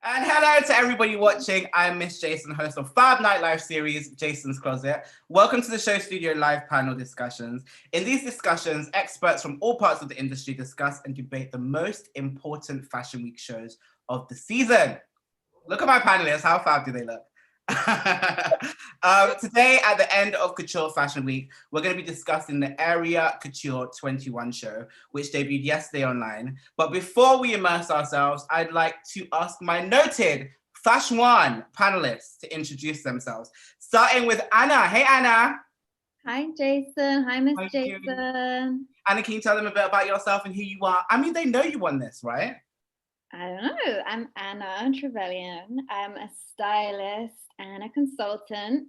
And hello to everybody watching. I'm Miss Jason, host of Fab Night Live series, Jason's Closet. Welcome to the Show Studio live panel discussions. In these discussions, experts from all parts of the industry discuss and debate the most important Fashion Week shows of the season. Look at my panelists, how fab do they look? Today, at the end of Couture Fashion Week, we're going to be discussing the Area Couture 21 show, which debuted yesterday online. But before we immerse ourselves, I'd like to ask my noted Fashion One panelists to introduce themselves, starting with Anna. Hey, Anna. Hi, Jason. Hi, Miss Jason. Anna, can you tell them a bit about yourself and who you are? I mean, they know you won this, right? I don't know. I'm Anna Trevelyan. I'm a stylist and a consultant.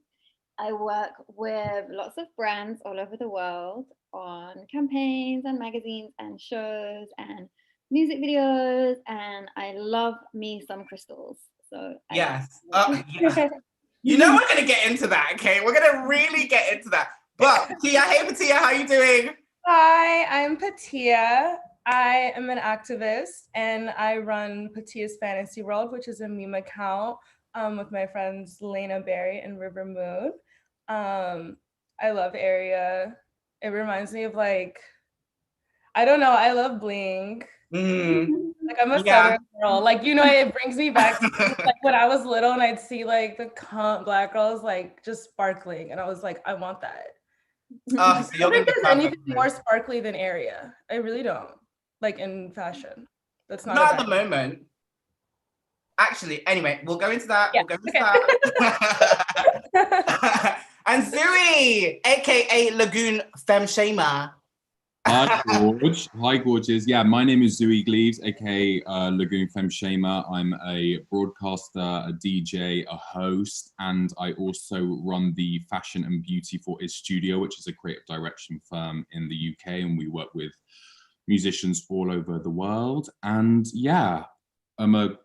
I work with lots of brands all over the world on campaigns and magazines and shows and music videos, and I love me some crystals. So yes. You know we're gonna get into that, okay? We're gonna really get into that. But Patia, hey Patia, how you doing? Hi, I'm Patia. I am an activist and I run Patia's Fantasy World, which is a meme account with my friends Lena Berry and River Mood. I love Area. It reminds me of like, I don't know, I love bling. Like I'm a Southern girl. Like, you know, it brings me back to like when I was little and I'd see like the Black girls like just sparkling. And I was like, I want that. So I don't think there's anything more sparkly than Area. I really don't. Like in fashion. That's not at the moment. Actually, anyway, we'll go into that. Yeah. We'll go into that. And Zooey, aka Lagoon Femme Shamer. Hi, Gorge. Hi, Gorges. Yeah, my name is Zooey Gleaves, aka Lagoon Femme Shamer. I'm a broadcaster, a DJ, a host, and I also run the Fashion and Beauty for Is Studio, which is a creative direction firm in the UK, and we work with musicians all over the world. And yeah, I'm a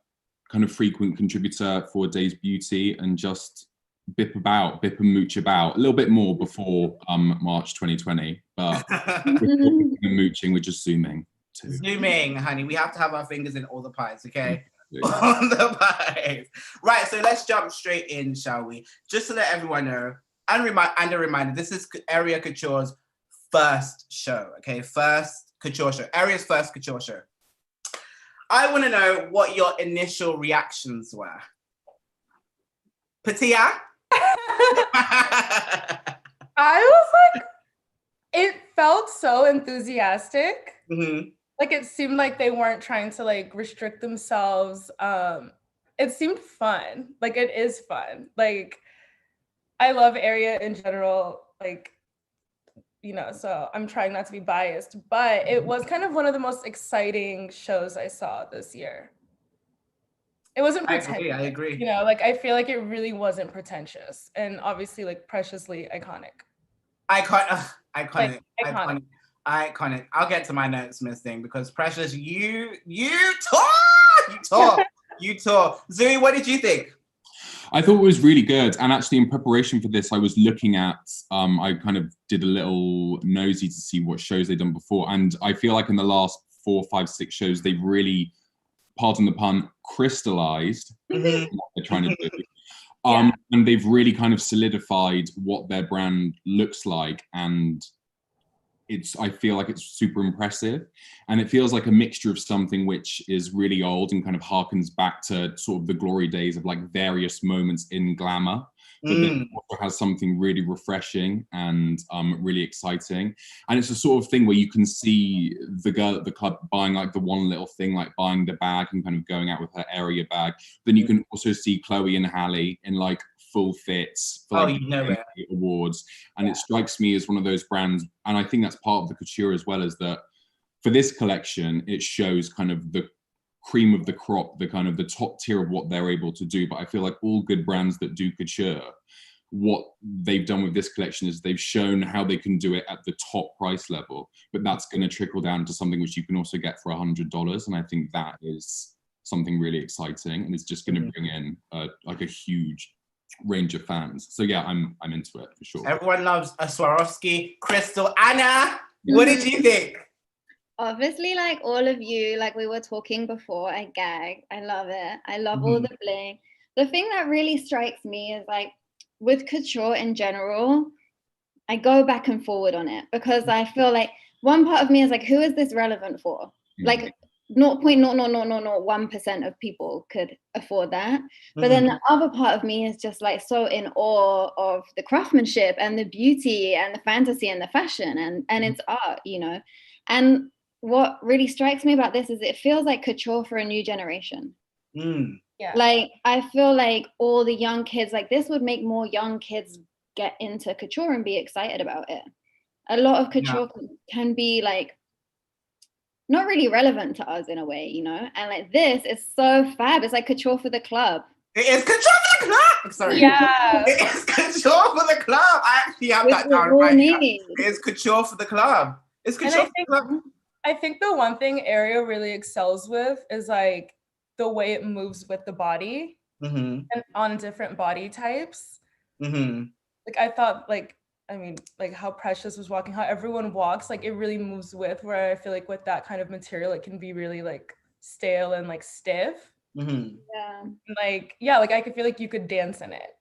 kind of frequent contributor for Day's Beauty and just bip and mooch about a little bit more before March 2020, but mooching, we're just zooming too. Zooming, honey. We have to have our fingers in all the pies, okay? On the pies. Right, so let's jump straight in, shall we? Just to let everyone know, and a reminder, this is Area Couture's first show, okay? First Couture show, Area's first Couture show. I want to know what your initial reactions were. Patia? I was like, it felt so enthusiastic. Like it seemed like they weren't trying to like restrict themselves. It seemed fun. Like it is fun. Like I love Area in general. Like, you know, so I'm trying not to be biased, but it was kind of one of the most exciting shows I saw this year. It wasn't pretentious. I agree. You know, like I feel like it really wasn't pretentious and obviously like preciously iconic. Iconic. I'll get to my notes, Miss Thing, because Precious, you tore. Zooey, what did you think? I thought it was really good. And actually in preparation for this, I was looking at, I kind of did a little nosy to see what shows they'd done before. And I feel like in the last 4, 5, 6 shows, they've really, pardon the pun, crystallized what they're trying to do. And they've really kind of solidified what their brand looks like. And I feel like it's super impressive. And it feels like a mixture of something which is really old and kind of harkens back to sort of the glory days of like various moments in glamour. But then it also has something really refreshing and really exciting. And it's the sort of thing where you can see the girl at the club buying like the one little thing, like buying the bag and kind of going out with her Area bag. Then you can also see Chloe and Halle in like full fits for like awards. And it strikes me as one of those brands. And I think that's part of the couture as well, is that for this collection, it shows kind of the cream of the crop, the kind of the top tier of what they're able to do. But I feel like all good brands that do couture, what they've done with this collection is they've shown how they can do it at the top price level, but that's going to trickle down to something which you can also get for $100. And I think that is something really exciting, and it's just going to bring in like a huge range of fans. So yeah, I'm into it for sure. Everyone loves a Swarovski crystal. Anna, what did you think? Obviously, like all of you, like we were talking before, I gag. I love it. I love all the bling. The thing that really strikes me is like with couture in general, I go back and forward on it because I feel like one part of me is like, who is this relevant for? Like 0.00001% of people could afford that. But then the other part of me is just like so in awe of the craftsmanship and the beauty and the fantasy and the fashion and it's art, you know. And what really strikes me about this is it feels like couture for a new generation. Yeah. Like I feel like all the young kids, like this would make more young kids get into couture and be excited about it. A lot of couture can be like not really relevant to us in a way, you know? And like this is so fab. It's like couture for the club. It is couture for the club. Sorry. Yeah. It is couture for the club. I actually have that down right here. It is couture for the club. It's couture for the club. I think the one thing Ariel really excels with is like the way it moves with the body and on different body types. Like I thought, like, I mean, like how Precious was walking, how everyone walks, like it really moves with, where I feel like with that kind of material, it can be really like stale and like stiff. Yeah. Like, yeah, like I could feel like you could dance in it.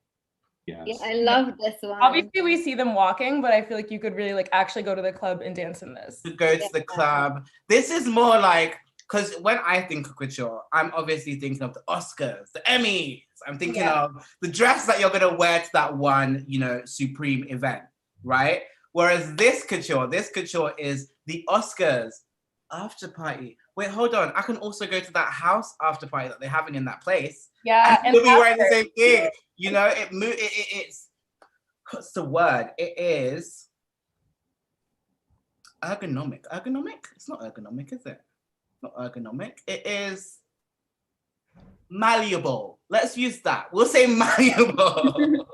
Yes. Yeah, I love this one. Obviously, we see them walking, but I feel like you could really like actually go to the club and dance in this. Go to the club. This is more like, because when I think of couture, I'm obviously thinking of the Oscars, the Emmys. I'm thinking of the dress that you're gonna wear to that one, you know, supreme event, right? Whereas this couture is the Oscars after party. Wait, hold on. I can also go to that house after party that they're having in that place. Yeah, and we'll be wearing the same thing. You know, it's what's the word? It is ergonomic. Ergonomic? It's not ergonomic, is it? Not ergonomic. It is malleable. Let's use that. We'll say malleable.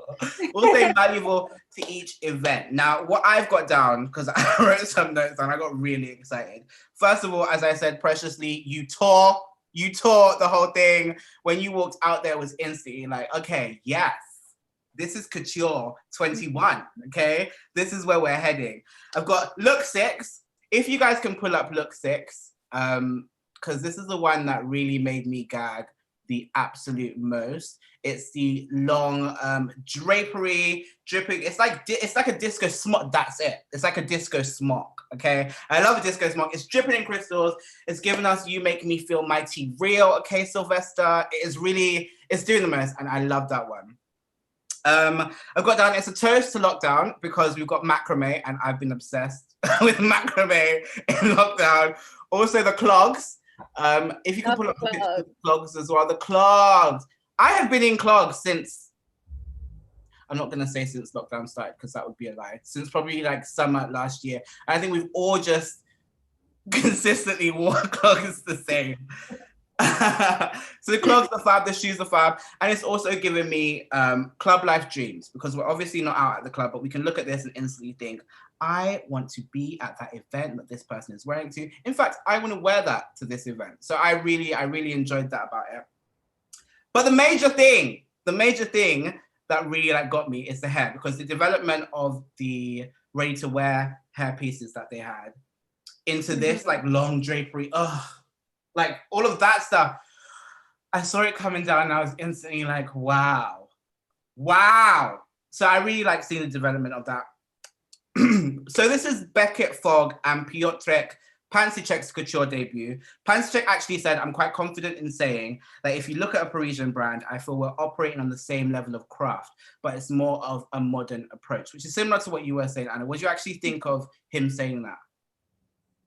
We'll say malleable to each event. Now, what I've got down, because I wrote some notes and I got really excited. First of all, as I said, preciously, you tore the whole thing. When you walked out there, it was instantly like, okay, yes, this is Couture 21, okay? This is where we're heading. I've got look 6. If you guys can pull up look 6, because this is the one that really made me gag the absolute most. It's the long drapery, dripping. It's like a disco smock. That's it. It's like a disco smock. Okay, I love a disco smock. It's dripping in crystals. It's giving us "You Make Me Feel Mighty Real." Okay, Sylvester. It's doing the most, and I love that one. I've got down. It's a toast to lockdown because we've got macrame, and I've been obsessed with macrame in lockdown. Also, the clogs. If you can pull up the clogs as well. The clogs. I have been in clogs since, I'm not going to say since lockdown started because that would be a lie. Since probably like summer last year. I think we've all just consistently worn clogs the same. So the clogs are fab, the shoes are fab. And it's also given me club life dreams because we're obviously not out at the club, but we can look at this and instantly think, I want to be at that event that this person is wearing to. In fact, I want to wear that to this event. So I really enjoyed that about it. But the major thing that really like got me is the hair, because the development of the ready-to-wear hair pieces that they had into this like long drapery, like all of that stuff. I saw it coming down and I was instantly like, wow. So I really like seeing the development of that. So this is Beckett Fogg and Piotrek Pansicek's couture debut. Pansicek actually said, I'm quite confident in saying that if you look at a Parisian brand, I feel we're operating on the same level of craft, but it's more of a modern approach, which is similar to what you were saying, Anna. What do you actually think of him saying that?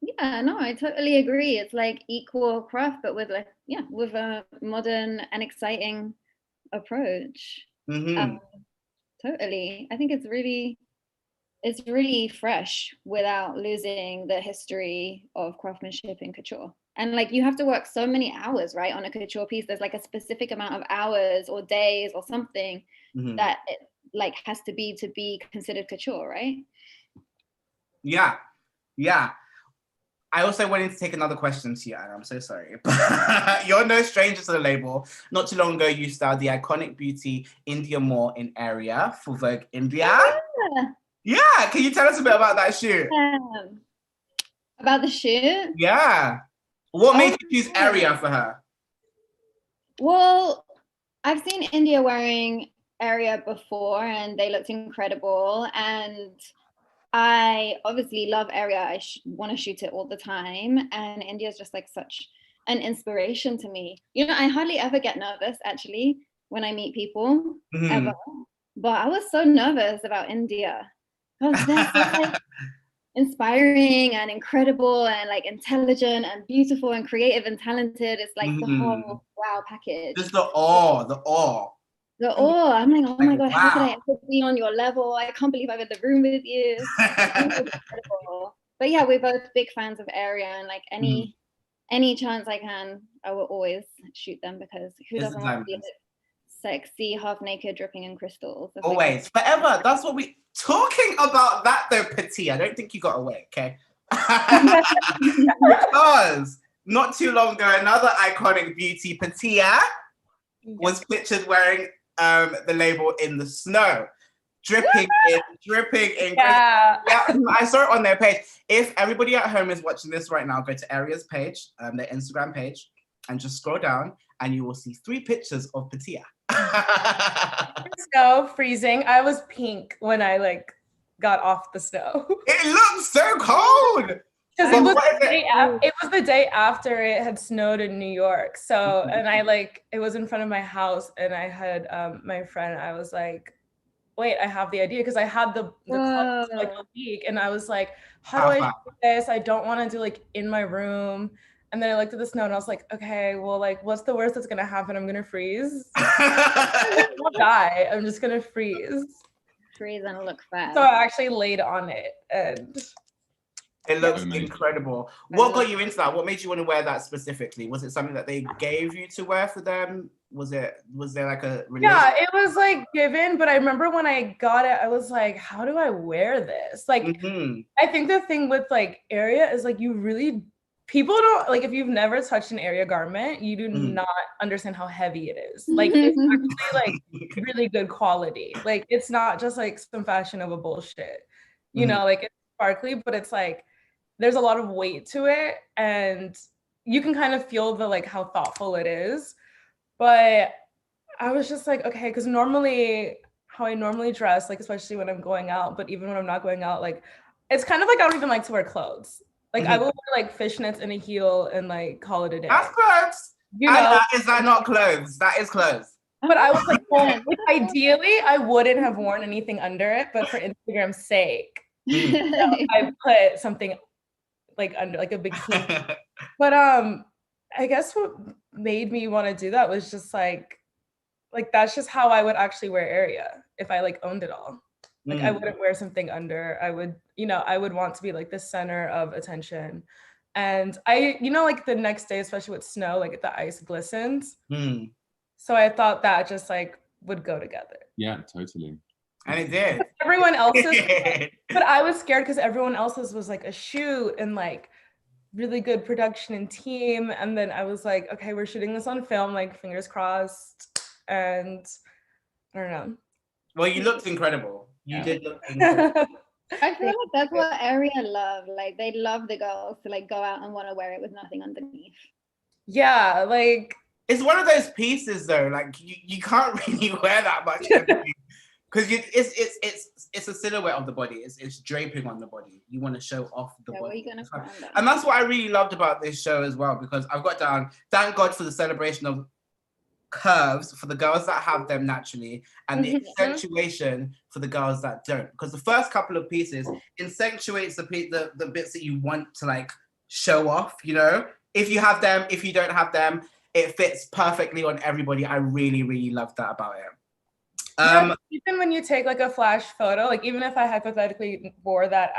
Yeah, no, I totally agree. It's like equal craft, but with like, with a modern and exciting approach. Totally. I think it's really fresh without losing the history of craftsmanship in couture. And like you have to work so many hours, right, on a couture piece. There's like a specific amount of hours or days or something that it like has to be considered couture, right? Yeah. I also wanted to take another question to you, Anna. I'm so sorry. You're no stranger to the label. Not too long ago, you styled the iconic beauty India Moore in Area for Vogue India. Yeah, can you tell us a bit about that shoot? About the shoot? Yeah. What made you choose Area for her? Well, I've seen India wearing Area before and they looked incredible. And I obviously love Area. I want to shoot it all the time. And India is just like such an inspiration to me. You know, I hardly ever get nervous actually when I meet people ever. But I was so nervous about India because they're so like inspiring and incredible and like intelligent and beautiful and creative and talented. It's like the whole wow package. Just the awe. The awe. I'm like, oh my God, how could I ever be on your level? I can't believe I'm in the room with you. Incredible. But yeah, we're both big fans of Area, and like any chance I can, I will always shoot them because who doesn't want to be sexy, half naked, dripping in crystals? Always, forever. That's what we talking about. That though, Patia. I don't think you got away, okay? Because not too long ago, another iconic beauty, Patia, was pictured wearing the label in the snow, dripping in. Yeah, I saw it on their page. If everybody at home is watching this right now, go to Aria's page, their Instagram page, and just scroll down, and you will see 3 pictures of Patia. Snow, freezing. I was pink when I like got off the snow. It looks so cold. Because it was the day after it had snowed in New York. So, and I like, it was in front of my house, and I had my friend, I was like, wait, I have the idea, because I had the clothes for like a week, and I was like, how do I do this? I don't want to do like in my room. And then I looked at the snow and I was like, okay, well, like, what's the worst that's gonna happen? I'm gonna freeze. I won't die. I'm just gonna freeze. Freeze and look fast. So I actually laid on it, and it looks incredible. What got you into that? What made you want to wear that specifically? Was it something that they gave you to wear for them? Was there like a relationship? Yeah, it was like given, but I remember when I got it, I was like, how do I wear this? Like, I think the thing with like Area is like, people don't, like, if you've never touched an Area garment, you do not understand how heavy it is. Like, it's actually like really good quality. Like, it's not just like some Fashion Nova bullshit, you know, like it's sparkly, but it's like, there's a lot of weight to it, and you can kind of feel the like how thoughtful it is. But I was just like, okay, because normally how I normally dress, like especially when I'm going out, but even when I'm not going out, like it's kind of like I don't even like to wear clothes. Like I will wear like fishnets and a heel and like call it a day. That's clothes. You know, is that not clothes? That is clothes. But I was like, well, like, ideally, I wouldn't have worn anything under it, but for Instagram's sake, I put something like under, like a bikini. But I guess what made me want to do that was just like that's just how I would actually wear Area if I like owned it all. Like I wouldn't wear something under. I would, you know, I would want to be like the center of attention. And I, you know, like the next day, especially with snow, like the ice glistens. So I thought that just like would go together. Yeah, totally. And it did. Everyone else's, but I was scared because everyone else's was like a shoot and like really good production and team. And then I was like, okay, we're shooting this on film, like fingers crossed. And I don't know. Well, you looked incredible. You did look incredible. I feel like that's what Area love. Like they love the girls to like go out and want to wear it with nothing underneath. Yeah, like it's one of those pieces though. Like you can't really wear that much because it's a silhouette of the body. It's draping on the body. You want to show off the body. What are you gonna put on that? And that's what I really loved about this show as well, because I've got down. Thank God for the celebration of curves for the girls that have them naturally, and the accentuation for the girls that don't, because the first couple of pieces accentuates the bits that you want to like show off, you know, if you have them, if you don't have them, it fits perfectly on everybody. I really loved that about it. Even when you take like a flash photo, like even if I hypothetically wore that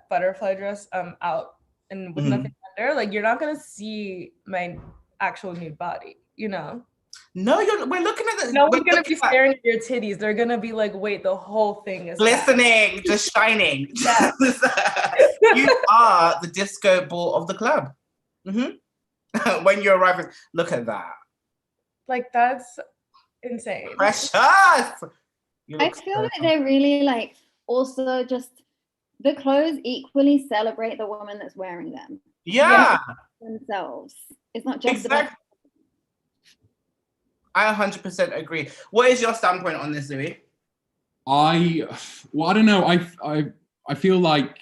butterfly dress out and with nothing under, like you're not gonna see my actual nude body, you know. No, we're looking at this. No one's gonna be staring at your titties. They're gonna be like, wait, the whole thing is glistening, just shining. Yes. You are the disco ball of the club. When you arrive, look at that. Like that's insane. Precious. I feel like they really like also just the clothes equally celebrate the woman that's wearing them. Yeah. Themselves. It's not just Exactly. I 100% agree. What is your standpoint on this, Zooey? I don't know. I feel like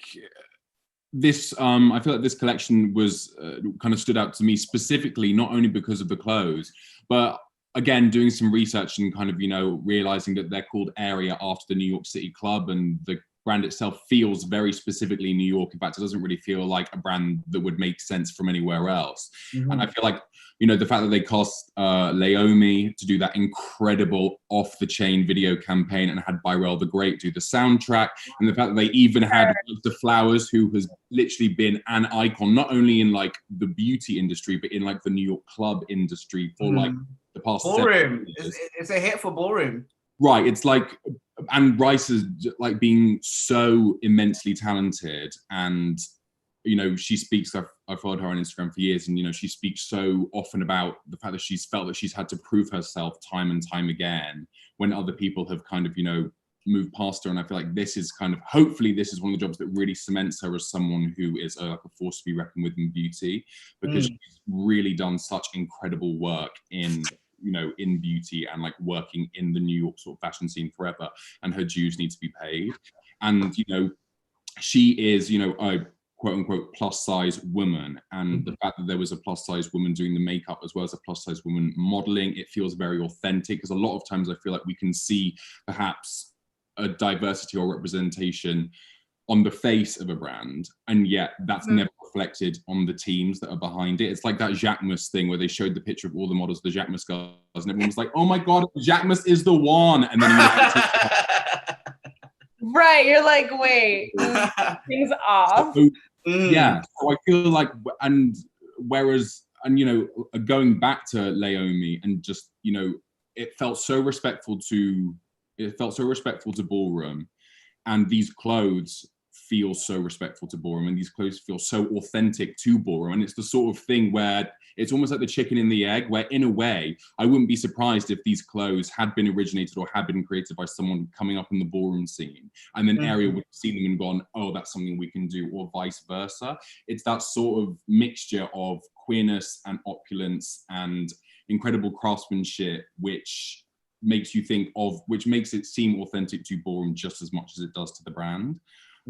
this collection was kind of stood out to me specifically, not only because of the clothes, but again, doing some research and kind of, you know, realizing that they're called Area after the New York City club, and the brand itself feels very specifically New York. In fact, it doesn't really feel like a brand that would make sense from anywhere else. Mm-hmm. And I feel like, you know, the fact that they cast Leomi to do that incredible off-the-chain video campaign and had Byrell the Great do the soundtrack, and the fact that they even had the Flowers, who has literally been an icon, not only in like the beauty industry, but in like the New York club industry for like the past ballroom. It's a hit for ballroom. Right, it's like, and Rice is like being so immensely talented, and you know, she speaks, I've followed her on Instagram for years, and you know, she speaks so often about the fact that she's felt that she's had to prove herself time and time again when other people have kind of, you know, moved past her. And I feel like this is kind of, hopefully this is one of the jobs that really cements her as someone who is like a force to be reckoned with in beauty, because she's really done such incredible work in, you know, in beauty and like working in the New York sort of fashion scene forever, and her dues need to be paid. And, you know, she is, you know, a quote unquote plus size woman, and the fact that there was a plus size woman doing the makeup as well as a plus size woman modeling, it feels very authentic, because a lot of times I feel like we can see perhaps a diversity or representation on the face of a brand, and yet that's never reflected on the teams that are behind it. It's like that Jacquemus thing where they showed the picture of all the models, the Jacquemus girls, and everyone was like, oh my God, Jacquemus is the one. And then right, you're like, wait, things off. So, yeah, so I feel like, and whereas, and you know, going back to Leomi, and just, you know, it felt so respectful to ballroom, and these clothes feel so respectful to ballroom, and these clothes feel so authentic to ballroom. And it's the sort of thing where it's almost like the chicken and the egg, where in a way, I wouldn't be surprised if these clothes had been originated or had been created by someone coming up in the ballroom scene, and then Area would have seen them and gone, oh, that's something we can do, or vice versa. It's that sort of mixture of queerness and opulence and incredible craftsmanship, which makes it seem authentic to ballroom just as much as it does to the brand.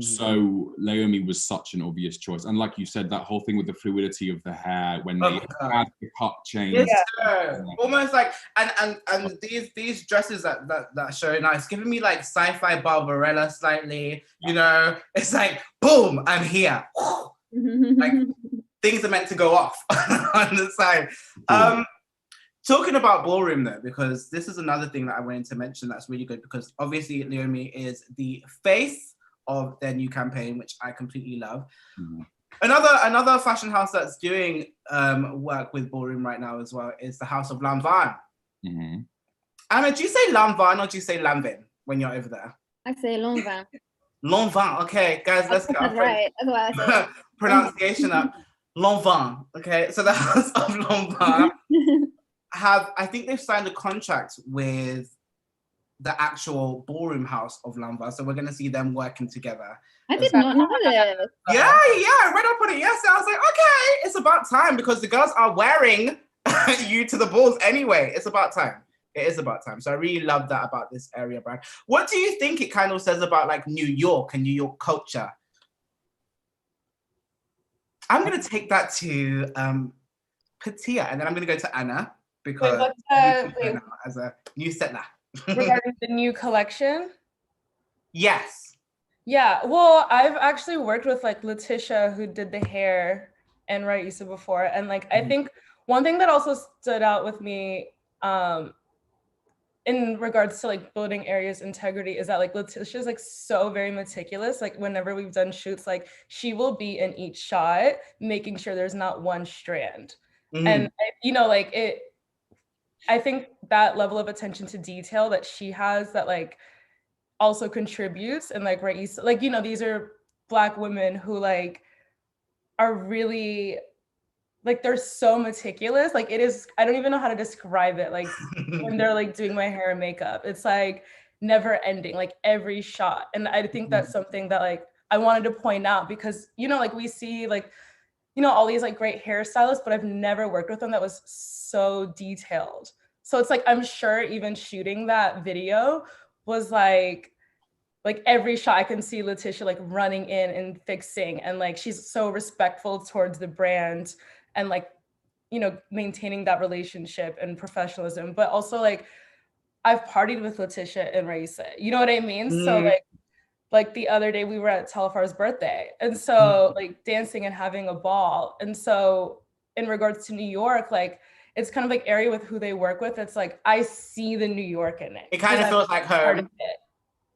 So Leomi was such an obvious choice. And like you said, that whole thing with the fluidity of the hair when they had the cut change. Yes, almost like, and these dresses that show now, it's giving me like sci-fi Barbarella slightly, you know, it's like, boom, I'm here. Like things are meant to go off on the side. Talking about ballroom though, because this is another thing that I wanted to mention that's really good, because obviously Leomi is the face of their new campaign, which I completely love. Another fashion house that's doing work with ballroom right now as well is the House of Lanvin. Anna, do you say Lanvin or do you say Lanvin when you're over there? I say Lanvin. Lanvin, okay, guys, let's get our right. That's what I say. Pronunciation up. Lanvin, okay. So the House of Lanvin I think they've signed a contract with the actual ballroom house of Lanvin, so we're going to see them working together. I did not know this. Yeah, I read up on it yesterday. I was like, okay, it's about time, because the girls are wearing you to the balls anyway. It's about time. It is about time. So I really love that about this Area brand. What do you think it kind of says about like New York and New York culture? I'm going to take that to Patia, and then I'm going to go to Anna, because as a new settler. Regarding the new collection? Yes. Yeah, well, I've actually worked with like Letitia, who did the hair, and Raisa before. And like, I think one thing that also stood out with me in regards to like building Area's integrity is that like Letitia's like so very meticulous. Like whenever we've done shoots, like she will be in each shot, making sure there's not one strand. And you know, like I think that level of attention to detail that she has, that like also contributes, and like Raisa, like, you know, these are Black women who like are really like, they're so meticulous. Like it is, I don't even know how to describe it. Like when they're like doing my hair and makeup, it's like never ending, like every shot. And I think that's something that like I wanted to point out, because, you know, like we see like, you know, all these like great hairstylists, but I've never worked with them that was so detailed. So it's like, I'm sure even shooting that video was like every shot I can see Letitia like running in and fixing, and like she's so respectful towards the brand and like, you know, maintaining that relationship and professionalism. But also like I've partied with Letitia and Raisa, you know what I mean? So like the other day we were at Telefar's birthday, and so like dancing and having a ball. And so in regards to New York, like it's kind of like area with who they work with. It's like I see the New York in it. It kind of feels like home.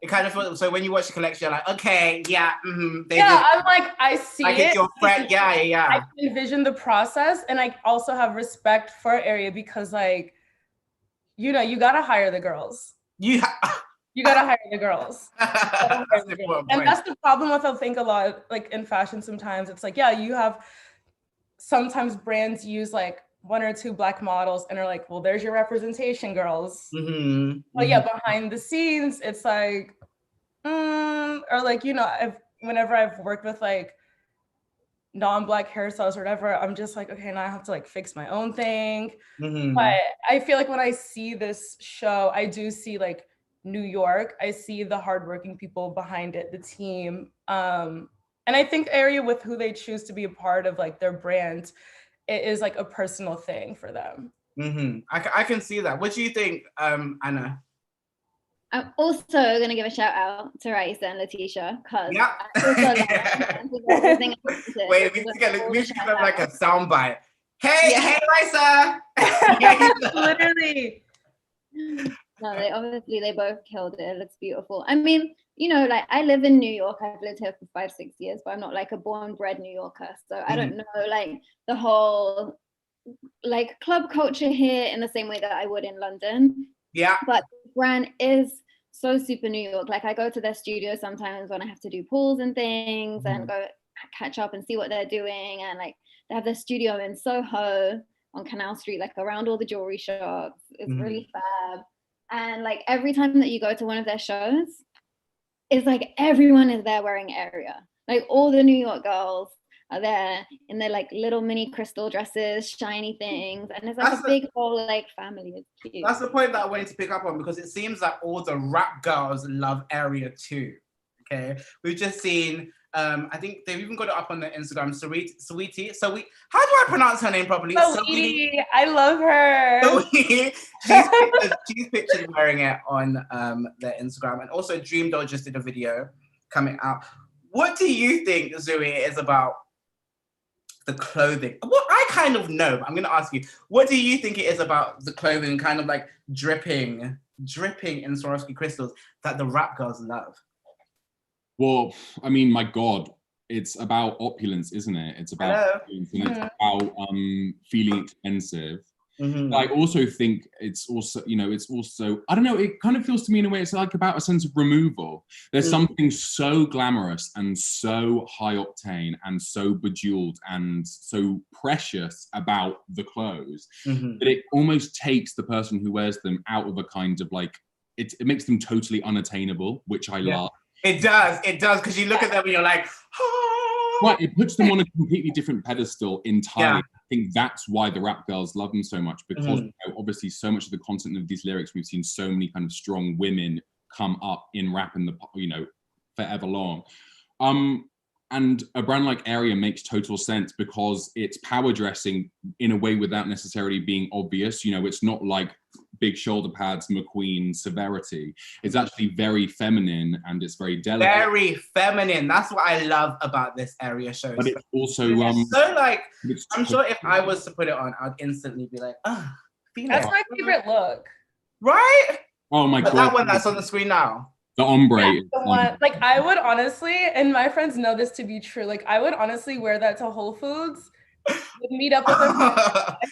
It kind of feels, so when you watch the collection, you're like, okay, yeah, I'm like, I see like it. It's your friend, yeah. I can envision the process, and I also have respect for area because, like, you know, you gotta hire the girls. You gotta hire the girls. And that's the problem with, I think, a lot of, like in fashion sometimes, it's like, yeah, you have, sometimes brands use like 1 or 2 Black models and are like, well, there's your representation, girls. But yeah, behind the scenes, it's like, or like, you know, whenever I've worked with like non-Black hairstylists or whatever, I'm just like, okay, now I have to like fix my own thing. But I feel like when I see this show, I do see like New York. I see the hardworking people behind it, the team. And I think area with who they choose to be a part of like their brand, it is like a personal thing for them. I can see that. What do you think, Anna? I'm also going to give a shout out to Raisa and Letitia, because wait, we should give them like a soundbite. Hey, Raisa! Literally. No, they both killed it. It looks beautiful. I mean, you know, like I live in New York. I've lived here for 5-6 years, but I'm not like a born bred New Yorker. So I don't know like the whole like club culture here in the same way that I would in London. Yeah. But the brand is so super New York. Like I go to their studio sometimes when I have to do pulls and things and go catch up and see what they're doing. And like they have their studio in Soho on Canal Street, like around all the jewelry shops. It's really fab. And like every time that you go to one of their shows, it's like everyone is there wearing area. Like all the New York girls are there in their like little mini crystal dresses, shiny things, and it's like a big whole like family. It's cute. That's the point that I wanted to pick up on, because it seems like all the rap girls love area too. Okay, we've just seen. I think they've even got it up on their Instagram. Sweetie. How do I pronounce her name properly? Sweetie. I love her. She's pictured wearing it on their Instagram, and also Dream Doll just did a video coming out. What do you think, Zooey, is about the clothing? Well, I kind of know, but I'm going to ask you, what do you think it is about the clothing, kind of like dripping in Swarovski crystals, that the rap girls love? Well, I mean, my God, it's about opulence, isn't it? It's about opulence, and it's about feeling expensive. But I also think it's also, you know, I don't know, it kind of feels to me in a way, it's like about a sense of removal. There's something so glamorous and so high octane and so bejeweled and so precious about the clothes that it almost takes the person who wears them out of a kind of like, it makes them totally unattainable, which I love. It does, because you look at them and you're like, Right, it puts them on a completely different pedestal entirely. I think that's why the rap girls love them so much, because you know, obviously so much of the content of these lyrics, we've seen so many kind of strong women come up in rap in the, you know, forever long. And a brand like Area makes total sense because it's power dressing in a way without necessarily being obvious. You know, it's not like big shoulder pads, McQueen severity. It's actually very feminine and it's very delicate. Very feminine. That's what I love about this Area show. But it's also so like, I'm sure if I was to put it on, I'd instantly be like, that's my favorite look. Right? Oh my God. That one that's on the screen now. The ombre. Like I would honestly, and my friends know this to be true, like I would honestly wear that to Whole Foods, would meet up with them,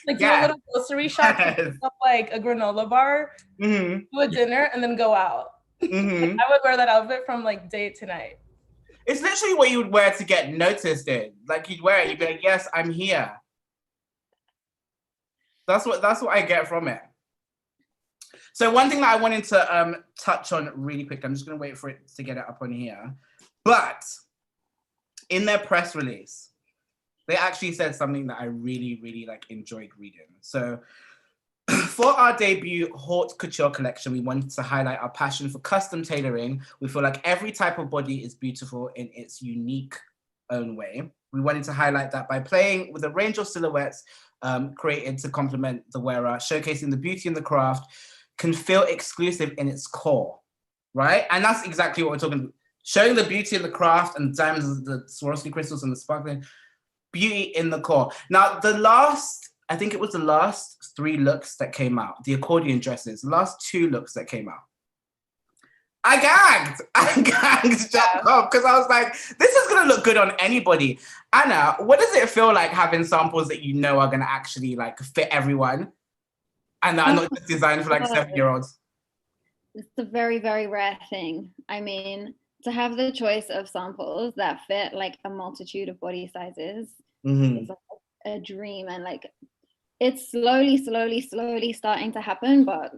like do a little grocery shop, pick up like a granola bar, do a dinner, and then go out. Like, I would wear that outfit from like day to night. It's literally what you would wear to get noticed in. Like you'd wear it, you'd be like, yes, I'm here. That's what I get from it. So one thing that I wanted to touch on really quick, I'm just going to wait for it to get it up on here. But in their press release, they actually said something that I really, really like enjoyed reading. So for our debut haute couture collection, we wanted to highlight our passion for custom tailoring. We feel like every type of body is beautiful in its unique own way. We wanted to highlight that by playing with a range of silhouettes created to complement the wearer, showcasing the beauty in the craft, can feel exclusive in its core, right? And that's exactly what we're talking about. Showing the beauty of the craft and diamonds, the Swarovski crystals and the sparkling beauty in the core. Now, I think it was the last 3 looks that came out, the accordion dresses, the last 2 looks that came out. I gagged because I was like, this is gonna look good on anybody. Anna, what does it feel like having samples that you know are gonna actually like fit everyone and that are not just designed for like 7-year-olds? It's a very, very rare thing. I mean, to have the choice of samples that fit like a multitude of body sizes is like a dream, and like it's slowly starting to happen, but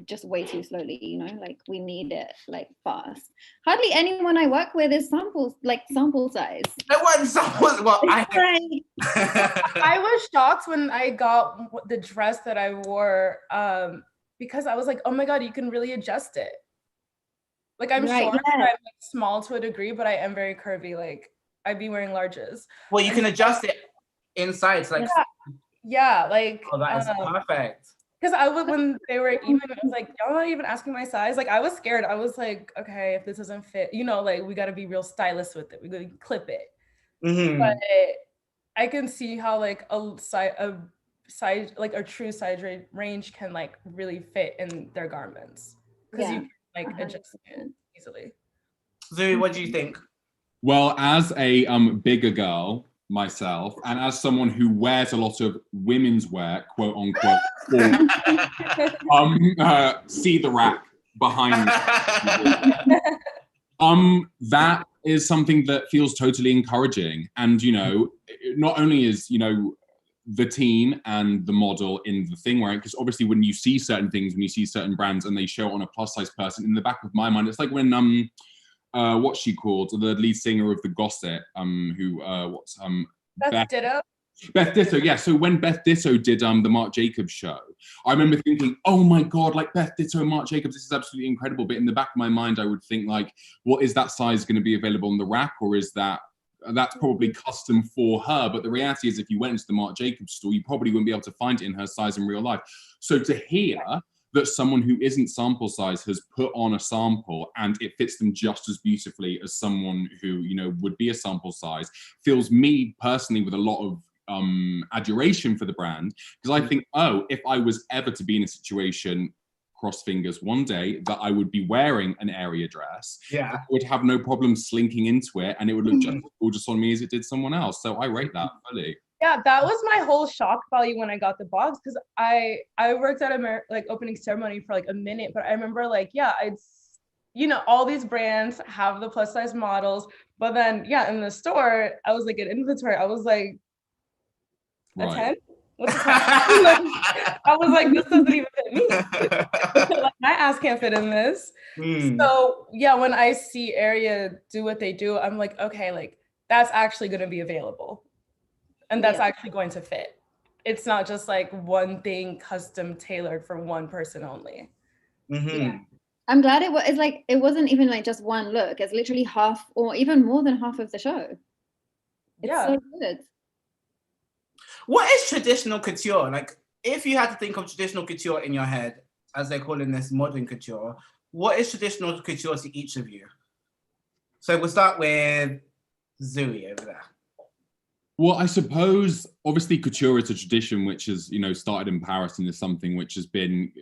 just way too slowly, you know, like we need it like fast. Hardly anyone I work with is sample size. No one samples. Well, I was shocked when I got the dress that I wore because I was like, oh my God, you can really adjust it. Like I'm short, yeah. I'm like small to a degree, but I am very curvy. Like I'd be wearing larges. Well, you can adjust it inside. So like, yeah, like. Oh, that is perfect. Because I would, when they were even, I was like, y'all not even asking my size. Like I was scared. I was like, okay, if this doesn't fit, you know, like we got to be real stylists with it. We got to clip it. But I can see how like a size, like a true size range can like really fit in their garments because you can like adjust it easily. Zooey, what do you think? Well, as a bigger girl myself, and as someone who wears a lot of women's wear, quote unquote, see the rack behind me. That is something that feels totally encouraging. And, you know, not only is, you know, the team and the model in the thing wearing, because obviously when you see certain things, when you see certain brands and they show on a plus size person, in the back of my mind, it's like when what's she called, the lead singer of the Gossip, Beth Ditto. Beth Ditto, yeah. So when Beth Ditto did the Marc Jacobs show, I remember thinking, oh my God, like Beth Ditto and Marc Jacobs, this is absolutely incredible. But in the back of my mind, I would think like, what is that size going to be available on the rack, or is that's probably custom for her? But the reality is, if you went into the Marc Jacobs store, you probably wouldn't be able to find it in her size in real life. So to hear that someone who isn't sample size has put on a sample and it fits them just as beautifully as someone who, you know, would be a sample size, fills me personally with a lot of adoration for the brand, because I think, oh, if I was ever to be in a situation, cross fingers, one day that I would be wearing an area dress, I would have no problem slinking into it and it would look just as gorgeous on me as it did someone else. So I rate that fully. Yeah, that was my whole shock value when I got the box, because I worked at a like opening ceremony for like a minute, but I remember like, you know, all these brands have the plus size models, but then in the store, I was like in inventory, I was like, a 10? What's a 10? I was like, this doesn't even fit me. Like, my ass can't fit in this. So when I see Area do what they do, I'm like, okay, like that's actually going to be available. And that's actually going to fit. It's not just like one thing custom tailored for one person only. Yeah. I'm glad it wasn't even like just one look. It's literally half or even more than half of the show. It's so good. What is traditional couture? Like, if you had to think of traditional couture in your head, as they're calling this modern couture, what is traditional couture to each of you? So we'll start with Zooey over there. Well, I suppose, obviously, couture is a tradition which has, you know, started in Paris and is something which has been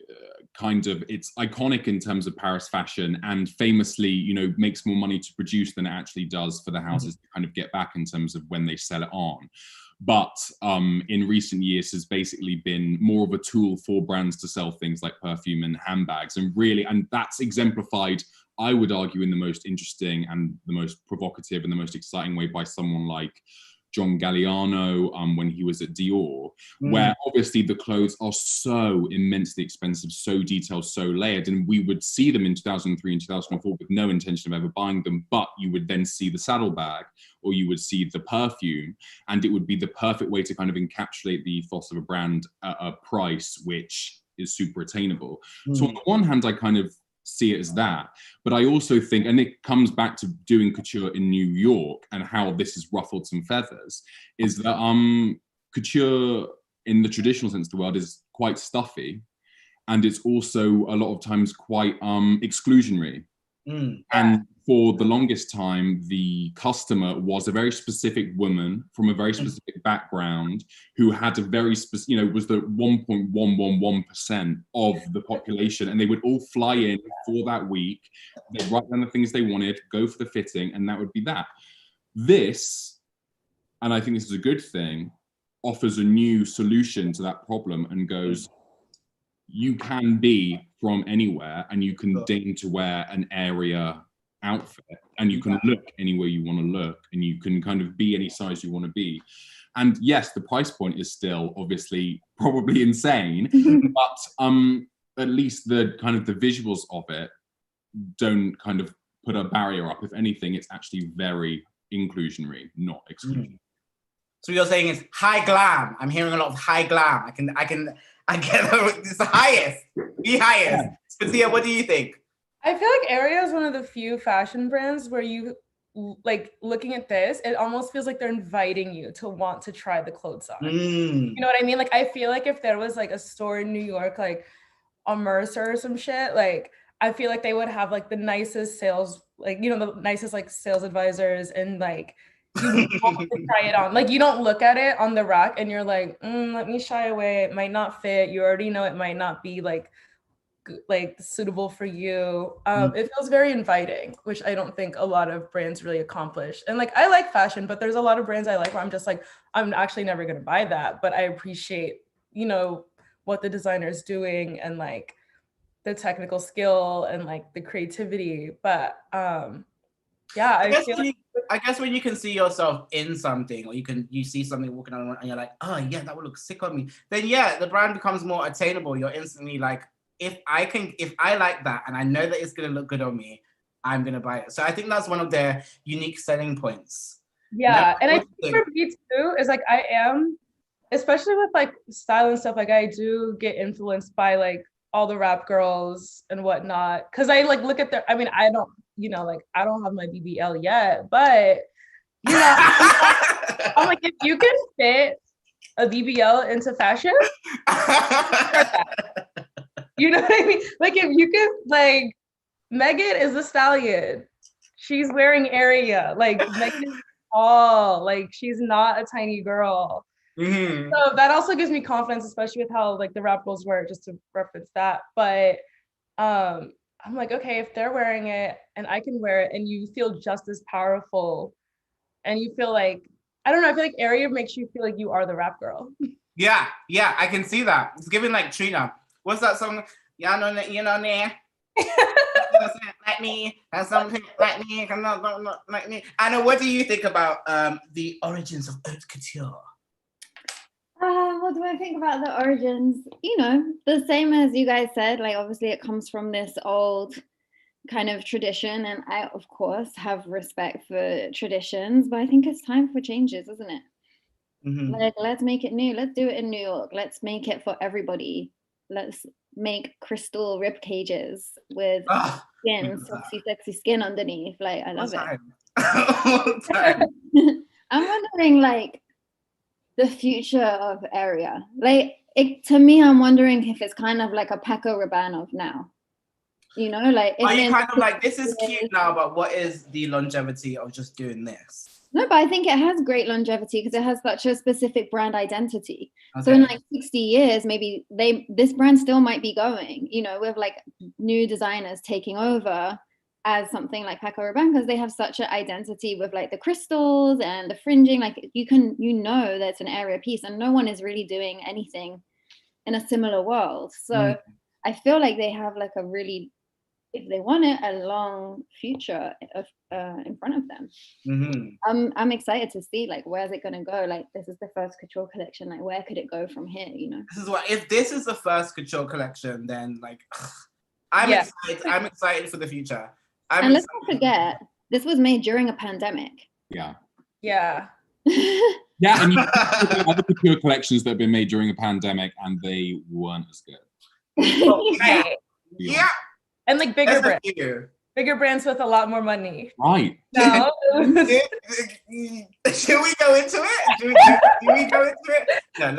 it's iconic in terms of Paris fashion, and famously, you know, makes more money to produce than it actually does for the houses to kind of get back in terms of when they sell it on. But in recent years has basically been more of a tool for brands to sell things like perfume and handbags, and that's exemplified, I would argue, in the most interesting and the most provocative and the most exciting way by someone like John Galliano when he was at Dior, where obviously the clothes are so immensely expensive, so detailed, so layered, and we would see them in 2003 and 2004 with no intention of ever buying them, but you would then see the saddlebag or you would see the perfume, and it would be the perfect way to kind of encapsulate the ethos of a brand at a price which is super attainable. So on the one hand, I kind of see it as that, but I also think, and it comes back to doing couture in New York and how this has ruffled some feathers, is that couture in the traditional sense of the word is quite stuffy, and it's also a lot of times quite exclusionary. And for the longest time, the customer was a very specific woman from a very specific background who had a very specific, you know, was the 1.111% of the population, and they would all fly in for that week. They'd write down the things they wanted, go for the fitting, and that would be that. This, and I think this is a good thing, offers a new solution to that problem and goes, you can be from anywhere and you can deign to wear an area outfit, and you can look anywhere you want to look, and you can kind of be any size you want to be. And yes, the price point is still obviously probably insane, but at least the kind of the visuals of it don't kind of put a barrier up. If anything, it's actually very inclusionary, not exclusionary. So you're saying it's high glam. I'm hearing a lot of high glam. I get it's the highest, the highest. Patia, what do you think? I feel like Area is one of the few fashion brands where you, like, looking at this, it almost feels like they're inviting you to want to try the clothes on. You know what I mean? Like, I feel like if there was like a store in New York, like a Mercer or some shit, like, I feel like they would have like the nicest sales, like, you know, the nicest like sales advisors, and like, you want to try it on. Like, you don't look at it on the rack and you're like, let me shy away. It might not fit. You already know it might not be like suitable for you. It feels very inviting, which I don't think a lot of brands really accomplish. And like, I like fashion, but there's a lot of brands I like where I'm just like, I'm actually never going to buy that, but I appreciate, you know, what the designer is doing and like the technical skill and like the creativity. But yeah, I guess when you can see yourself in something, or you see something walking on and you're like, oh yeah, that would look sick on me, then yeah, the brand becomes more attainable. You're instantly like, if I like that and I know that it's gonna look good on me, I'm gonna buy it. So I think that's one of their unique selling points. Yeah, and I think for me too is like, I am, especially with like style and stuff, like I do get influenced by like all the rap girls and whatnot, because I like look at their, I mean, I don't, you know, like I don't have my BBL yet, but you know, I'm like, if you can fit a BBL into fashion, you know what I mean? Like, if you could, like, Megan is a stallion. She's wearing Area. Like, Megan is tall. Like, she's not a tiny girl. So that also gives me confidence, especially with how like the rap girls wear it, just to reference that. But I'm like, okay, if they're wearing it and I can wear it, and you feel just as powerful, and you feel like, I don't know, I feel like Area makes you feel like you are the rap girl. Yeah, I can see that. It's giving like Trina. What's that song? Y'all know that, you know, like me, and something like me, like me. Anna, what do you think about the origins of haute couture? What do I think about the origins? You know, the same as you guys said, like obviously it comes from this old kind of tradition, and I of course have respect for traditions, but I think it's time for changes, isn't it? Like, let's make it new. Let's do it in New York. Let's make it for everybody. Let's make crystal rib cages with skin, sexy skin underneath. Like, I love it. I'm wondering, like, the future of Area. Like, to me, I'm wondering if it's kind of like a Paco Rabanne of now. You know, like, are you kind of like, this is cute now, but what is the longevity of just doing this? No, but I think it has great longevity because it has such a specific brand identity. Okay. So in like 60 years, maybe this brand still might be going, you know, with like new designers taking over as something like Paco Rabanne, because they have such an identity with like the crystals and the fringing. Like, you know that's an Area piece, and no one is really doing anything in a similar world. So I feel like they have like a really, if they want it, a long future in front of them. I'm excited to see, like, where's it gonna go? Like, this is the first couture collection. Like, where could it go from here? You know, this is what, if this is the first couture collection, then like, I'm excited. I'm excited for the future. And let's not forget, this was made during a pandemic. Yeah. Yeah. Yeah, and you have other couture collections that have been made during a pandemic, and they weren't as good. Right. Yeah. And like bigger brands. You. Bigger brands with a lot stick Right. No. Should we go into it? Should we go into it? No,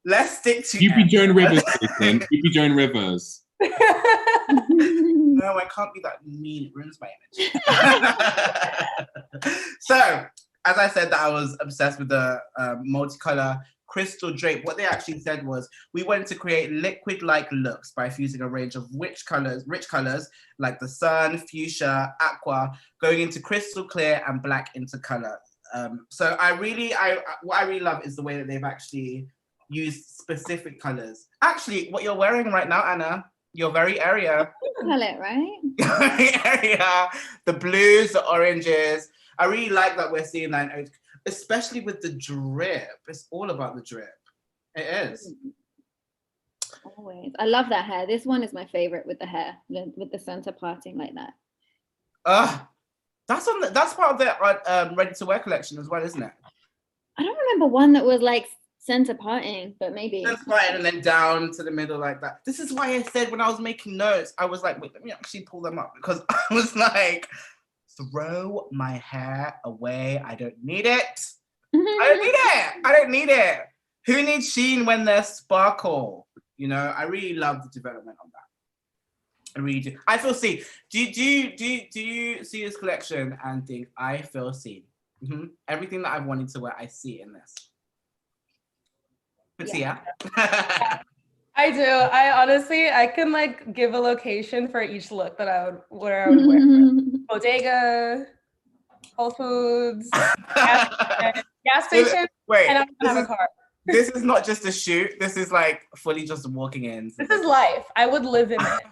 let's stick to You be Joan Rivers, Jason. You be Joan Rivers. No, I can't be that mean. It ruins my image. So, as I said, that I was obsessed with the multicolor crystal drape. What they actually said was, we wanted to create liquid-like looks by fusing a range of rich colors like the sun, fuchsia, aqua, going into crystal clear and black into color. So what I really love is the way that they've actually used specific colors. Actually, what you're wearing right now, Anna, you're very area. Palette, right? Area. The blues, the oranges. I really like that we're seeing that, especially with the drip. It's all about the drip. It is. Always. I love that hair. This one is my favorite with the hair, with the center parting like that. That's part of the ready to wear collection as well, isn't it? I don't remember one that was like center parting, but maybe. Center parting and then down to the middle like that. This is why I said when I was making notes, I was like, wait, let me actually pull them up, because I was like, throw my hair away. I don't need it. I don't need it. Who needs sheen when there's sparkle? You know, I really love the development on that. I really do. I feel seen. Do you see this collection and think, I feel seen? Everything that I've wanted to wear, I see in this. Patia? Yeah. I do. I honestly, I can like give a location for each look that I would wear. Bodega, Whole Foods, gas station. Wait, and I don't have a car. This is not just a shoot. This is like fully just walking in. This is life. I would live in it.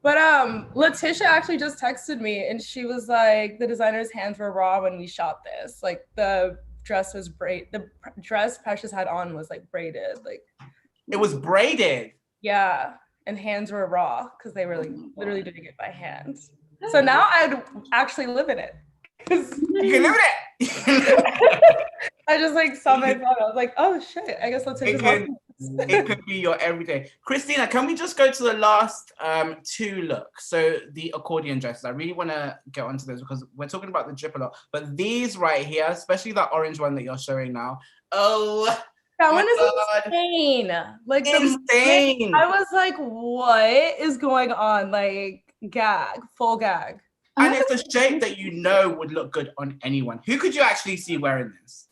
But Letitia actually just texted me, and she was like, the designer's hands were raw when we shot this. Like the dress was the dress Precious had on was like braided. Like it was braided. Yeah, and hands were raw because they were like literally doing it by hand. So now I'd actually live in it. You can live in it. I just like saw my phone. I was like, oh shit, I guess it could be your everyday. Christina, can we just go to the last two looks? So the accordion dresses. I really want to get onto those because we're talking about the drip a lot. But these right here, especially that orange one that you're showing now. Oh, that one is insane. Like insane. I was like, what is going on? Like full gag. And it's a shape that you know would look good on anyone. Who could you actually see wearing this?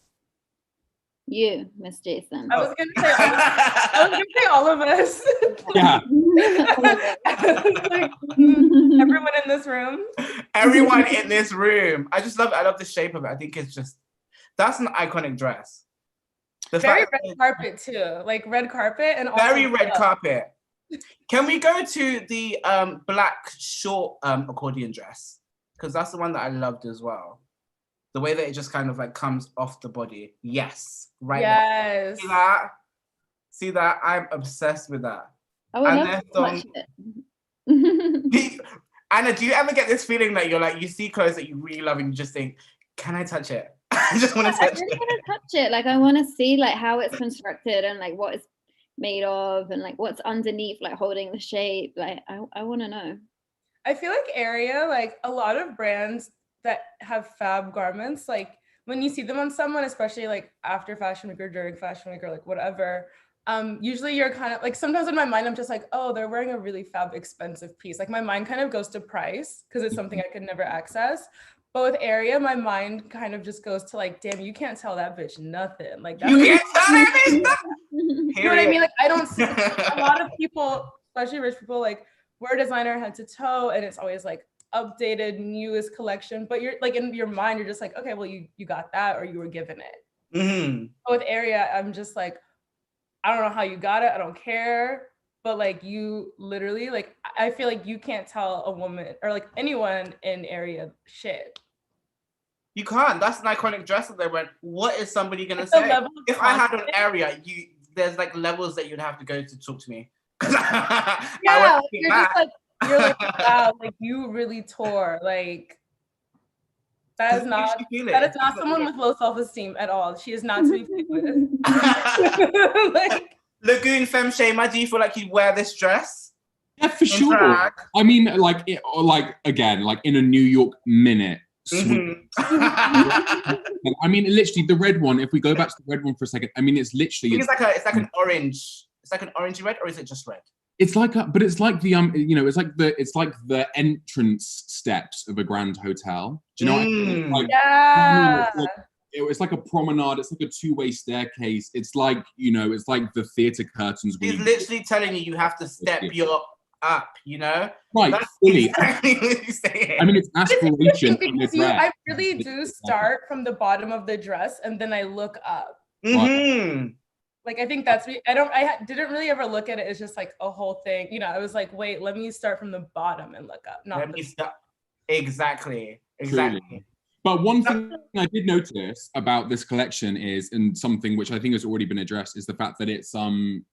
You, Miss Jason. I was gonna say all of us. Yeah. Like, everyone in this room. Everyone in this room. I just love it. I love the shape of it. I think that's an iconic dress. Very red carpet too. Like red carpet and very red carpet. Can we go to the black short accordion dress? Because that's the one that I loved as well. The way that it just kind of like comes off the body. Yes. Right. Yes. There. See that? I'm obsessed with that. I would love to touch it. Anna, do you ever get this feeling that you're like, you see clothes that you really love and you just think, can I touch it? I just want to touch it. I really want to touch it. Like I want to see like how it's constructed and like what it's made of and like what's underneath, like holding the shape. Like I want to know. I feel like area, like a lot of brands that have fab garments, like when you see them on someone, especially like after Fashion Week or during Fashion Week or like whatever, usually you're kind of like, sometimes in my mind, I'm just like, oh, they're wearing a really fab expensive piece. Like my mind kind of goes to price because it's something I could never access. But with area, my mind kind of just goes to like, damn, you can't tell that bitch nothing. Like that. You can't tell that bitch nothing. You know what I mean? Like I don't see a lot of people, especially rich people, like wear designer head to toe, and it's always like updated, newest collection. But you're like in your mind, you're just like, okay, well you got that, or you were given it. Mm-hmm. But with area, I'm just like, I don't know how you got it. I don't care. But like you literally, like I feel like you can't tell a woman or like anyone in area shit. You can't. That's an iconic dress that they went, what is somebody gonna say? If I had an area, there's like levels that you'd have to go to talk to me. Yeah, you're like, wow, like you really tore. Like That is not someone with low self-esteem at all. She is not to be played with. Like, Lagoon Femme Shame, do you feel like you'd wear this dress? Yeah, for sure. Drag? I mean, like again, like in a New York minute. I mean, literally the red one. If we go back to the red one for a second, I mean, it's literally. It's like an orange. It's like an orangey red, or is it just red? It's like but it's like the it's like the entrance steps of a grand hotel. Do you know what I mean? Like, yeah. It's like a promenade. It's like a two-way staircase. It's like, it's like the theater curtains. He's literally telling you have to step your up, Right, that's fully. Exactly what he's saying. I mean, it's aspiration. I really do start from the bottom of the dress and then I look up. Mm-hmm. Like, I think that's I didn't really ever look at it as just like a whole thing. I was like, wait, let me start from the bottom and look up. Exactly. Truly. But one thing I did notice about this collection is, and something which I think has already been addressed, is the fact that it's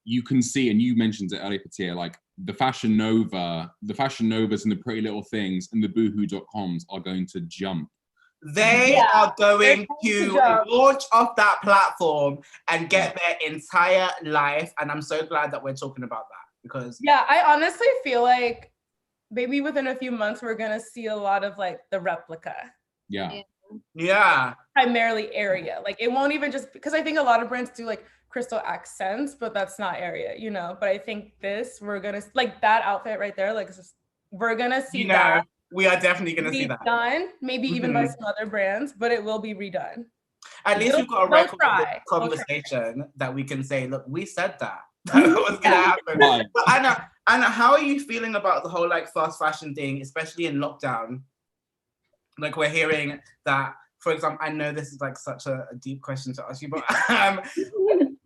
you can see, and you mentioned it earlier, Patia, like the Fashion Novas and the Pretty Little Things and the Boohoo.coms are going to jump. They are going to launch off that platform and get their entire life. And I'm so glad that we're talking about that, because I honestly feel like maybe within a few months we're gonna see a lot of like the replica. Yeah. Primarily area. Like, it won't even just, because I think a lot of brands do like crystal accents, but that's not area, But I think we're gonna like that outfit right there. Like, we're gonna see that. We are definitely gonna see that done. Maybe even by some other brands, but it will be redone. At least we've got a record of the conversation that we can say, look, we said that. That was gonna happen. Right. But Anna, how are you feeling about the whole like fast fashion thing, especially in lockdown? Like, we're hearing that, for example, I know this is like such a deep question to ask you, but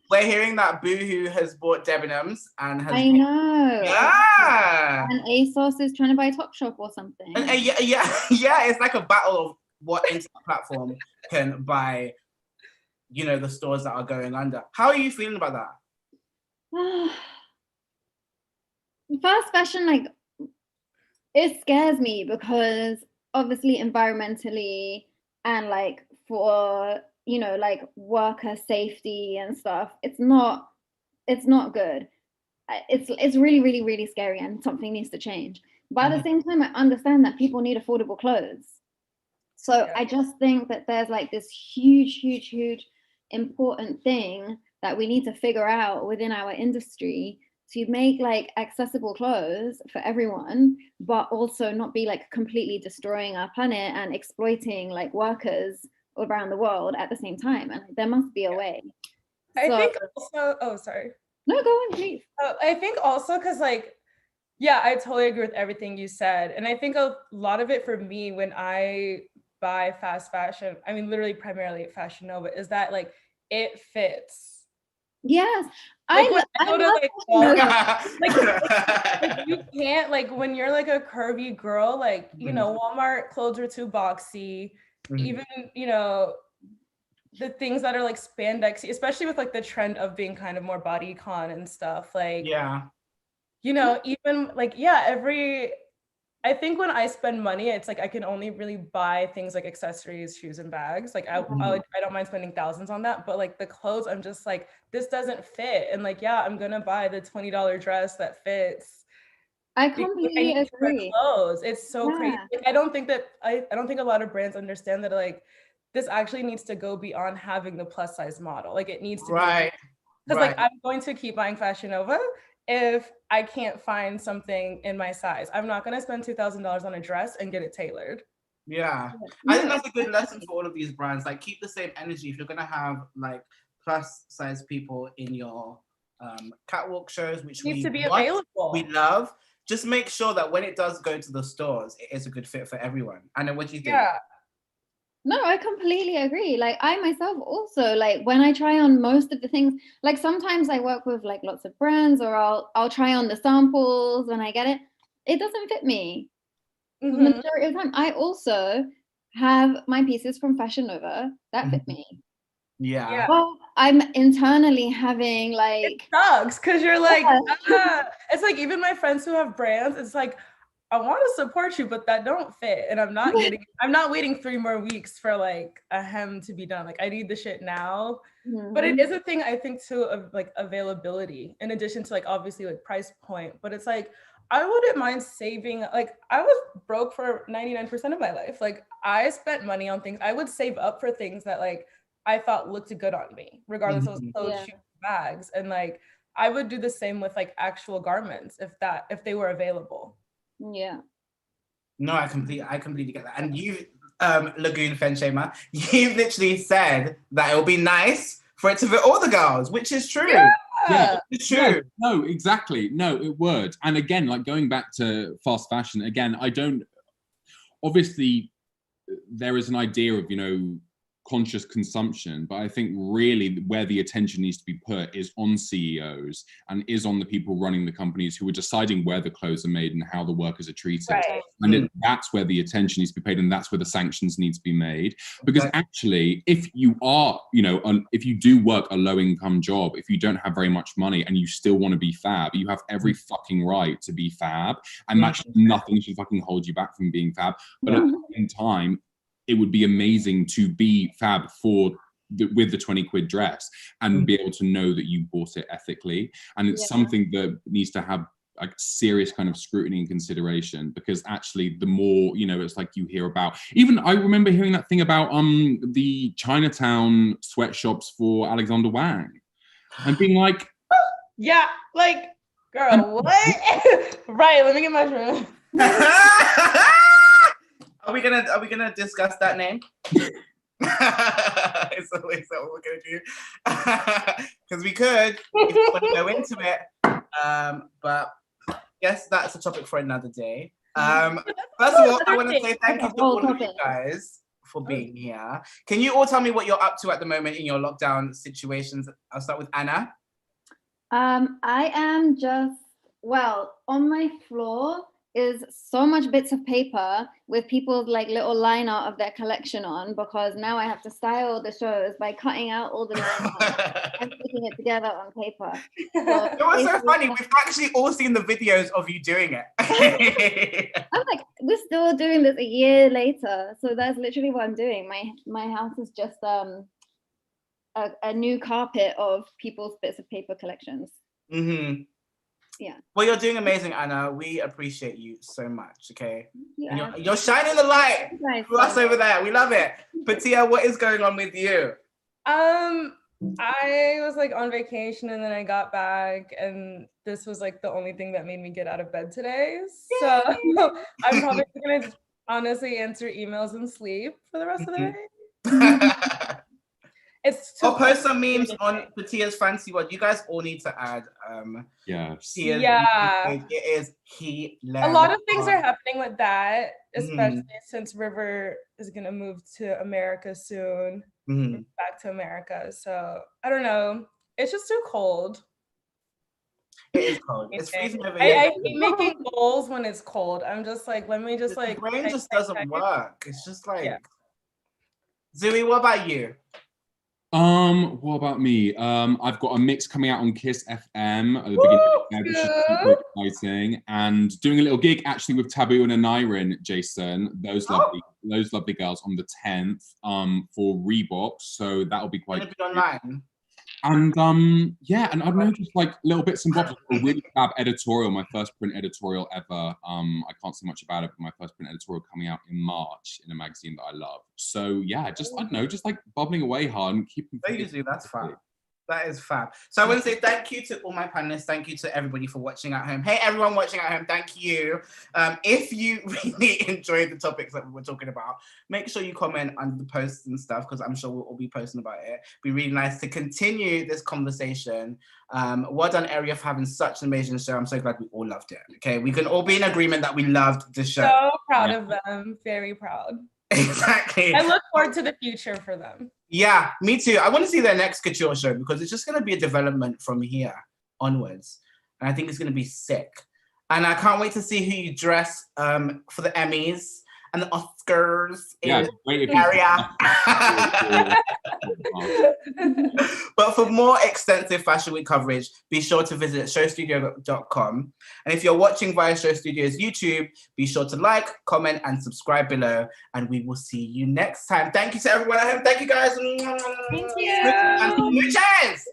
we're hearing that Boohoo has bought Debenhams and has. I know. Yeah. And ASOS is trying to buy Topshop or something. And, yeah. It's like a battle of what internet platform can buy, the stores that are going under. How are you feeling about that? Fast fashion, like, it scares me because obviously environmentally and like for like worker safety and stuff, it's not good. It's really, really, really scary, and something needs to change. But at the same time, I understand that people need affordable clothes. So I just think that there's like this huge important thing that we need to figure out within our industry to make like accessible clothes for everyone, but also not be like completely destroying our planet and exploiting like workers all around the world at the same time. And there must be a way. I think also, sorry. No, go on, please. I think also because like, I totally agree with everything you said. And I think a lot of it for me when I buy fast fashion, I mean, literally primarily at Fashion Nova, is that like, it fits. Yes. Like, you can't, like, when you're like a curvy girl, like, Walmart clothes are too boxy. Even, the things that are like spandexy, especially with like the trend of being kind of more bodycon and stuff, like, even like, I think when I spend money, it's like I can only really buy things like accessories, shoes, and bags. Like, I don't mind spending thousands on that, but like the clothes, I'm just like, this doesn't fit. And like, I'm gonna buy the $20 dress that fits. I completely agree. Clothes. It's so crazy. Like, I don't think a lot of brands understand that like this actually needs to go beyond having the plus size model. Like, it needs to be, because like I'm going to keep buying Fashion Nova if I can't find something in my size. I'm not going to spend $2,000 on a dress and get it tailored. Yeah. I think that's a good lesson for all of these brands. Like, keep the same energy. If you're going to have like plus size people in your catwalk shows, which we love, just make sure that when it does go to the stores, it is a good fit for everyone. And then what do you think? Yeah. No, I completely agree. Like, I myself also, like, when I try on most of the things, like sometimes I work with like lots of brands, or I'll try on the samples when I get it. It doesn't fit me. The majority of the time. I also have my pieces from Fashion Nova that fit me. Yeah. Well, I'm internally having like, it sucks because you're like, it's like, even my friends who have brands, it's like, I want to support you, but that don't fit. And I'm not waiting 3 more weeks for like a hem to be done. Like I need the shit now. Mm-hmm. But it is a thing I think too of like availability in addition to like obviously like price point. But it's like, I wouldn't mind saving, like I was broke for 99% of my life. Like I spent money on things. I would save up for things that like I thought looked good on me, regardless of clothes, shoes, bags. And like, I would do the same with like actual garments if they were available. Yeah. No, I completely get that. And you, Lagoon Fenshama, you literally said that it will be nice for it to fit all the girls, which is true. Yeah, it's true. Yeah, no, exactly. No, it would. And again, like going back to fast fashion, again, obviously there is an idea of, conscious consumption, but I think really where the attention needs to be put is on CEOs and is on the people running the companies who are deciding where the clothes are made and how the workers are treated. Right. And that's where the attention needs to be paid, and that's where the sanctions need to be made. Because actually, if you are, if you do work a low income job, if you don't have very much money and you still want to be fab, you have every fucking right to be fab, and nothing should fucking hold you back from being fab. But at the same time, it would be amazing to be fab with the 20 quid dress and be able to know that you bought it ethically. And it's something that needs to have like serious kind of scrutiny and consideration, because actually the more, it's like you hear about, even I remember hearing that thing about the Chinatown sweatshops for Alexander Wang and being like, yeah, like, girl, what? Right, let me get my room. Are we gonna discuss that name? It's always what we're gonna do. Because we could, if we want to go into it. But yes, that's a topic for another day. First of all, I want to say thank you to all of you guys for being here. Can you all tell me what you're up to at the moment in your lockdown situations? I'll start with Anna. I am just, on my floor is so much bits of paper with people's like little line art of their collection on, because now I have to style the shows by cutting out all the line art and putting it together on paper. So it was so funny. We've actually all seen the videos of you doing it. I'm like, we're still doing this a year later. So that's literally what I'm doing. My house is just a new carpet of people's bits of paper collections. Mm-hmm. Yeah. Well, you're doing amazing, Anna. We appreciate you so much. Okay. Yeah. And you're shining the light for us over there. We love it. Patia, what is going on with you? I was like on vacation and then I got back and this was like the only thing that made me get out of bed today. So I'm probably gonna honestly answer emails and sleep for the rest of the day. I'll post some memes on Patia's Fancy World. You guys all need to add yes. It is hilarious. A lot of things are happening with that, especially since River is gonna move to America soon. Back to America. So I don't know. It's just too cold. It is cold. It's freezing over here. I hate making goals when it's cold. I'm just like, let me just like the brain just doesn't work. It's just like Zooey, what about you? What about me? I've got a mix coming out on Kiss FM at the beginning of the year, which is super exciting, and doing a little gig actually with Taboo and Anirin, Jason, those lovely girls on the 10th for Reebok, so that'll be quite be online. And and I don't know, just like little bits and bobs. A really fab editorial, my first print editorial ever. I can't say much about it, but my first print editorial coming out in March in a magazine that I love. So yeah, just I don't know, just like bubbling away hard and keeping. That's fab. That is fab. So I want to say thank you to all my panelists. Thank you to everybody for watching at home. Hey, everyone watching at home, thank you. If you really enjoyed the topics that we were talking about, make sure you comment under the posts and stuff, because I'm sure we'll all be posting about it. It'd be really nice to continue this conversation. Well done, Area, for having such an amazing show. I'm so glad we all loved it. Okay, we can all be in agreement that we loved the show. So proud of them. Very proud. Exactly. I look forward to the future for them. Yeah, me too. I want to see their next Couture show, because it's just going to be a development from here onwards. And I think it's going to be sick. And I can't wait to see who you dress for the Emmys and the Oscars in the area. But for more extensive Fashion Week coverage, be sure to visit showstudio.com. And if you're watching via Show Studios YouTube, be sure to like, comment, and subscribe below. And we will see you next time. Thank you to everyone at home. Thank you, guys. Thank you. And cheers.